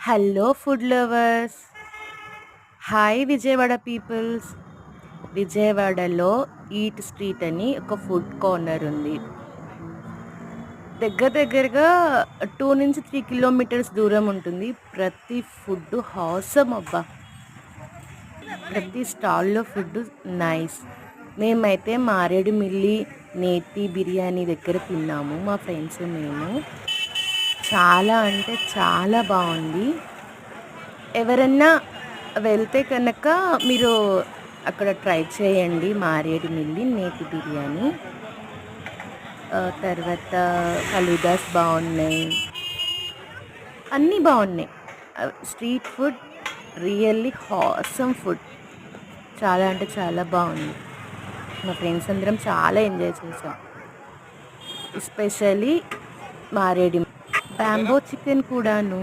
Hello food lovers. Hi Vijayawada peoples. విజయవాడలో eat street అని ఒక ఫుడ్ కార్నర్ ఉంది. దగ్గరగా 2-3 కిలోమీటర్స్ దూరం ఉంటుంది. ప్రతి ఫుడ్ హాసమ్ అబ్బా! ప్రతి స్టాల్‌లో ఫుడ్ నైస్. మేమైతే మారేడుమిల్లి నేతి బిర్యానీ దగ్గర తిన్నాము మా ఫ్రెండ్స్ మేము. చాలా అంటే చాలా బావుంది. ఎవరన్నా వెళ్తే కనుక మీరు అక్కడ ట్రై చేయండి మారేడుమిల్లి నేతి బిర్యానీ. తర్వాత ఫలూదాస్ బావున్నాయి. అన్నీ బావున్నాయి. Street food really awesome food. చాలా అంటే చాలా బావుంది. మా ఫ్రెండ్స్ అందరం చాలా ఎంజాయ్ చేసాం. ఎస్పెషల్లీ మారేడుమిల్లి. బ్యాంబో చికెన్ కూడాను.